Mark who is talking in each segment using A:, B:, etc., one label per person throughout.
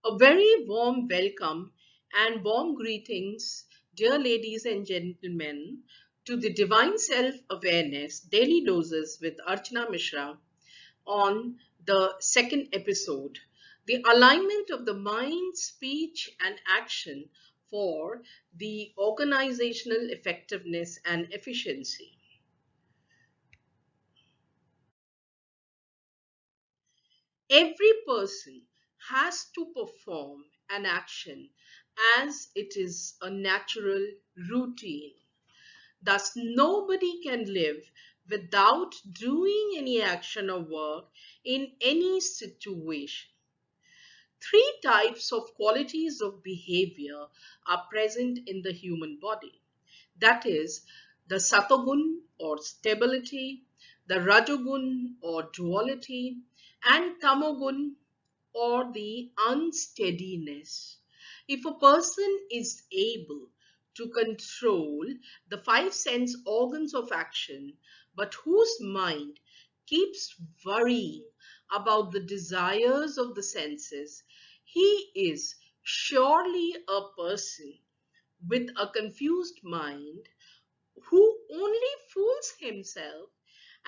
A: A very warm welcome and warm greetings, dear ladies and gentlemen, to the Divine Self Awareness Daily Doses with Archana Mishra on the second episode, the alignment of the mind, speech, and action for the organizational effectiveness and efficiency. Every person has to perform an action as it is a natural routine. Thus, nobody can live without doing any action or work in any situation. Three types of qualities of behavior are present in the human body. That is the satagun or stability, the rajagun or duality, and tamagun or the unsteadiness. If a person is able to control the five sense organs of action, but whose mind keeps worrying about the desires of the senses, he is surely a person with a confused mind who only fools himself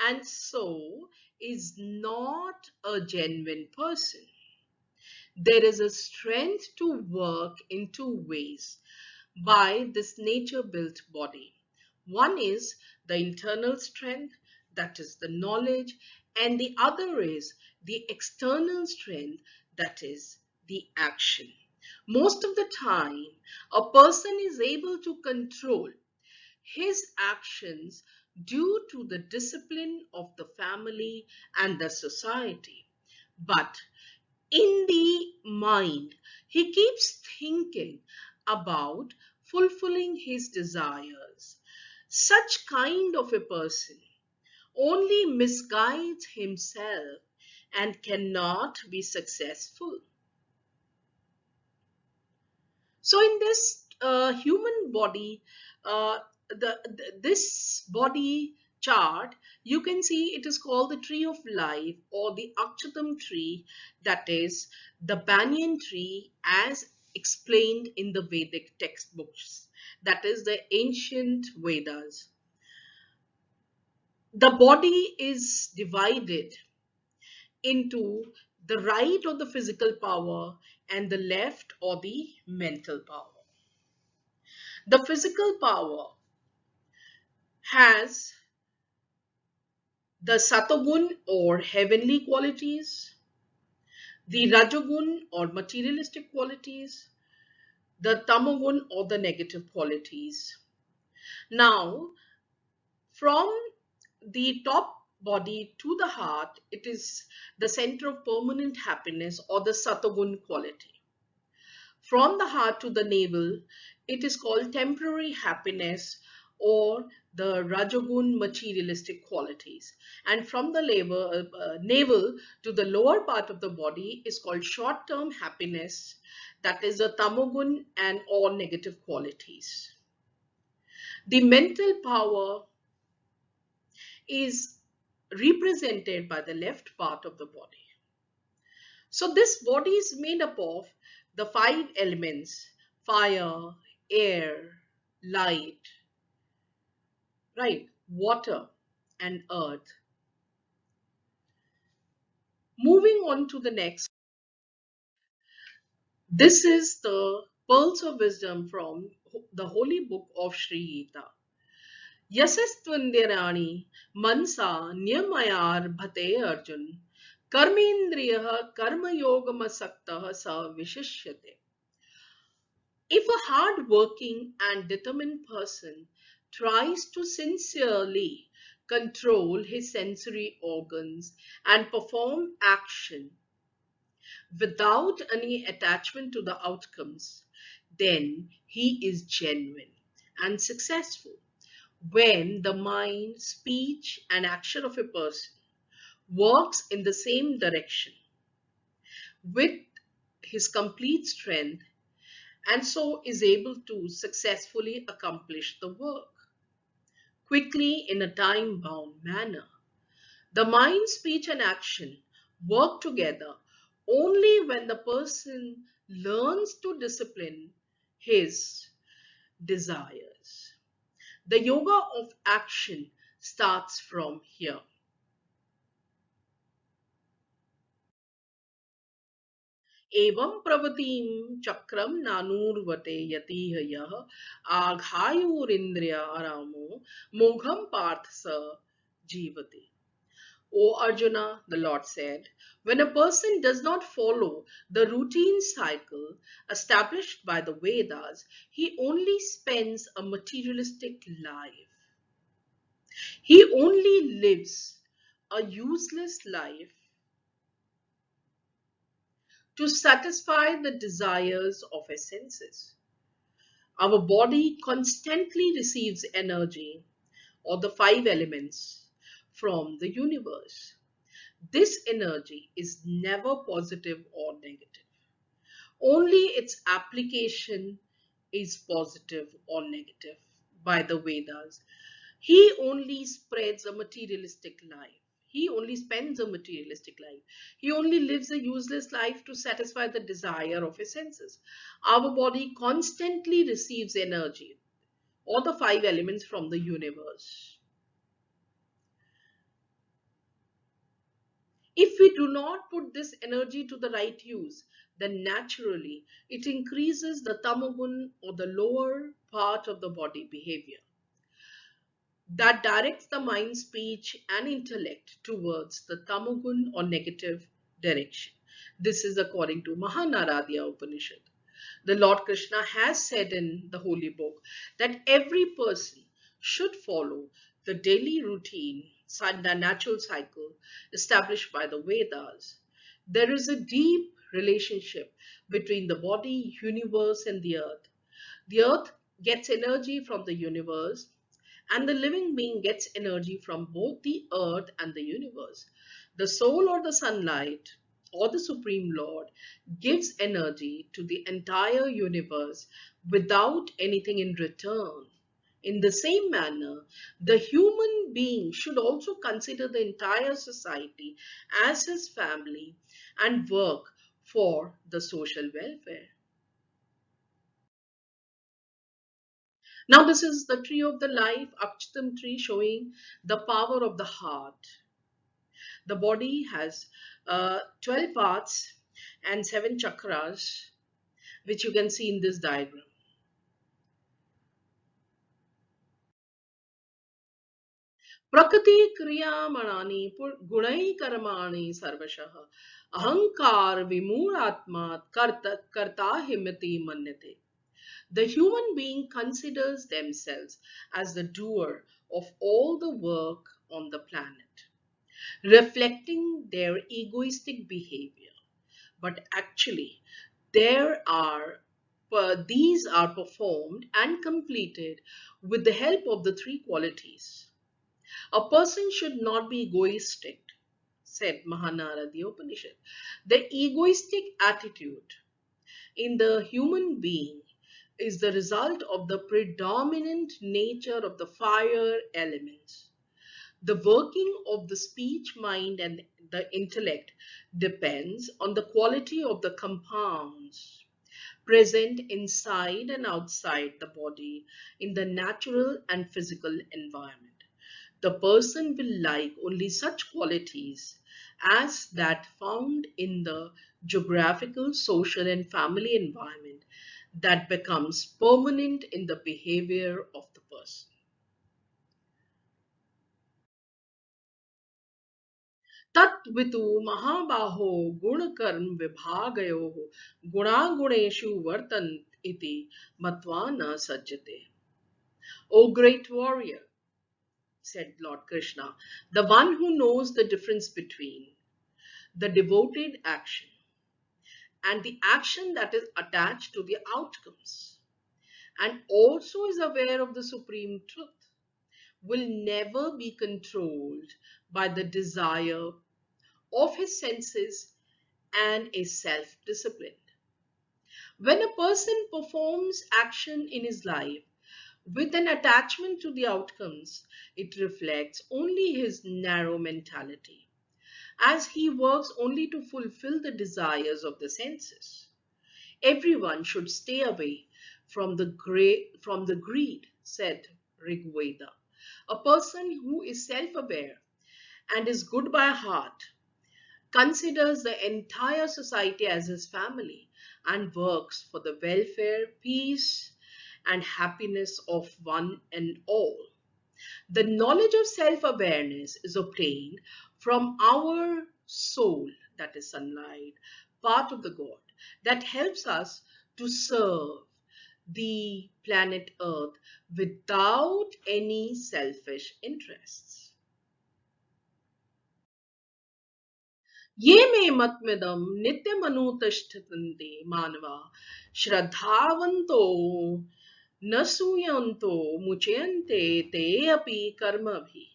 A: and so is not a genuine person. There is a strength to work in two ways by this nature built body. One is the internal strength, that is the knowledge, and the other is the external strength, that is the action. Most of the time, a person is able to control his actions due to the discipline of the family and the society. But in the mind, he keeps thinking about fulfilling his desires. Such kind of a person only misguides himself and cannot be successful. So in this human body, this body chart, you can see it is called the tree of life or the Akshatam tree, that is the banyan tree as explained in the Vedic textbooks, that is the ancient Vedas. The body is divided into the right or the physical power and the left or the mental power. The physical power has the satagun or heavenly qualities, the rajagun or materialistic qualities, the tamagun or the negative qualities. Now, from the top body to the heart, it is the center of permanent happiness or the satagun quality. From the heart to the navel, it is called temporary happiness or the Rajagun materialistic qualities. And from the navel to the lower part of the body is called short-term happiness, that is the Tamogun and all negative qualities. The mental power is represented by the left part of the body. So this body is made up of the five elements: fire, air, light, right, water, and earth. Moving on to the next. This is the pearls of wisdom from the holy book of Sri Gita. Yasastvandhyarani mansa nyamayar bhate arjun karmendriya karma yogamasakta sa vishishyate. If a hard-working and determined person tries to sincerely control his sensory organs and perform action without any attachment to the outcomes, then he is genuine and successful. When the mind, speech, and action of a person works in the same direction with his complete strength, and so is able to successfully accomplish the work quickly in a time bound manner. The mind, speech, and action work together only when the person learns to discipline his desires. The yoga of action starts from here. एवं प्रवतीम चक्रम नानूर्वते यतिह यः आघायुरिंद्रियारामो मोघम पार्थ स जीवति. O Arjuna, the Lord said, when a person does not follow the routine cycle established by the Vedas, he only spends a materialistic life. He only lives a useless life to satisfy the desires of his senses. Our body constantly receives energy or the five elements from the universe. This energy is never positive or negative. Only its application is positive or negative by the Vedas. He only spreads a materialistic life. He only spends a materialistic life. He only lives a useless life to satisfy the desire of his senses. Our body constantly receives energy or the five elements from the universe. If we do not put this energy to the right use, then naturally it increases the tamogun or the lower part of the body behavior that directs the mind, speech, and intellect towards the tamogun or negative direction. This is according to Mahanaradiya Upanishad. The Lord Krishna has said in the holy book that every person should follow the daily routine, the natural cycle established by the Vedas. There is a deep relationship between the body, universe, and the earth. The earth gets energy from the universe, and the living being gets energy from both the earth and the universe. The soul or the sunlight or the Supreme Lord gives energy to the entire universe without anything in return. In the same manner, the human being should also consider the entire society as his family and work for the social welfare. Now, this is the tree of the life, Akshtam tree, showing the power of the heart. The body has 12 parts and 7 chakras, which you can see in this diagram. Prakriti kriyamanani gunai karmani sarvashah ahankar vimuratma karta himati manyate. The human being considers themselves as the doer of all the work on the planet, reflecting their egoistic behavior. But actually, there are these are performed and completed with the help of the three qualities. A person should not be egoistic, said Mahanaradi Upanishad. The egoistic attitude in the human being is the result of the predominant nature of the fire elements. The working of the speech, mind, and the intellect depends on the quality of the compounds present inside and outside the body in the natural and physical environment. The person will like only such qualities as that found in the geographical, social, and family environment that becomes permanent in the behavior of the person. तत्वितु महाबाहो गुणकर्म विभागयोः गुणागुणेषु वर्तन इति मत्वा न सज्जते. O great warrior, said Lord Krishna, the one who knows the difference between the devoted action and the action that is attached to the outcomes, and also is aware of the supreme truth, will never be controlled by the desire of his senses and is self-disciplined. When a person performs action in his life with an attachment to the outcomes, it reflects only his narrow mentality. as he works only to fulfill the desires of the senses. Everyone should stay away from the greed, said Rigveda. A person who is self-aware and is good by heart considers the entire society as his family and works for the welfare, peace, and happiness of one and all. The knowledge of self awareness is obtained from our soul, that is sunlight, part of the God, that helps us to serve the planet Earth without any selfish interests. ये मे मतमिदं नित्यमनुतिष्ठन्ते मानवा श्रद्धावन्तो न सूयन्तो मुच्यन्ते ते अपि कर्मभिः.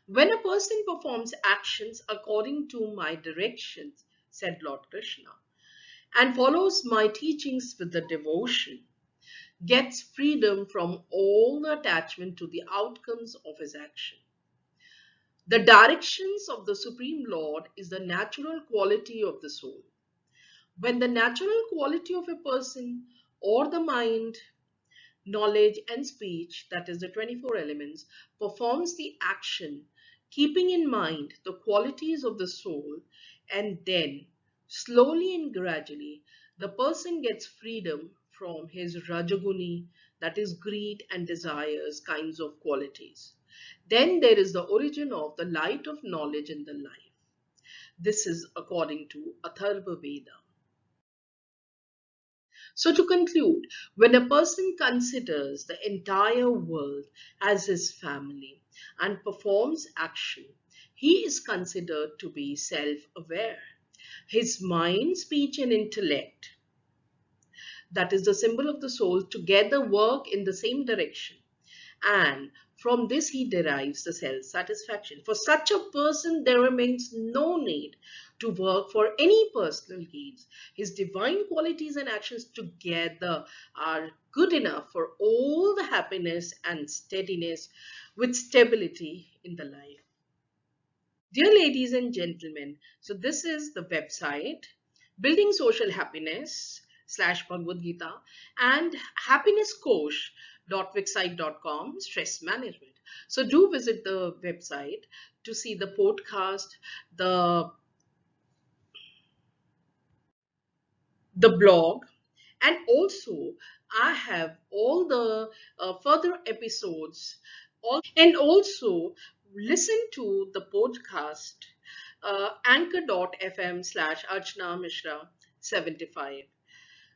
A: When a person performs actions according to my directions, said Lord Krishna, and follows my teachings with the devotion, gets freedom from all the attachment to the outcomes of his action. The directions of the Supreme Lord is the natural quality of the soul. When the natural quality of a person or the mind, knowledge, and speech, that is the 24 elements, performs the action, keeping in mind the qualities of the soul, and then slowly and gradually the person gets freedom from his rajaguni, that is greed and desires kinds of qualities. Then there is the origin of the light of knowledge in the life. This is according to Atharva Veda. So, to conclude, when a person considers the entire world as his family and performs action, he is considered to be self aware. His mind, speech, and intellect, that is the symbol of the soul, together work in the same direction. And from this he derives the self satisfaction. For such a person, there remains no need to work for any personal gains. His divine qualities and actions together are good enough for all the happiness and steadiness with stability in the life. Dear ladies and gentlemen, so this is the website Building Social Happiness slash Bhagavad Gita and happinesscoach.wixsite.com stress management. So do visit the website to see the podcast, the the blog, and also I have all the further episodes. And also listen to the podcast anchor.fm slash Archana Mishra 75.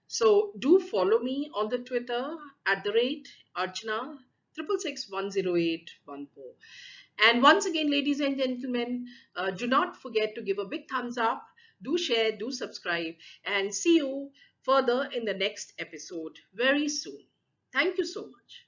A: So do follow me on the Twitter at the rate Archana 666108114. And once again, ladies and gentlemen, do not forget to give a big thumbs up, do share, do subscribe, and see you further in the next episode very soon. Thank you so much.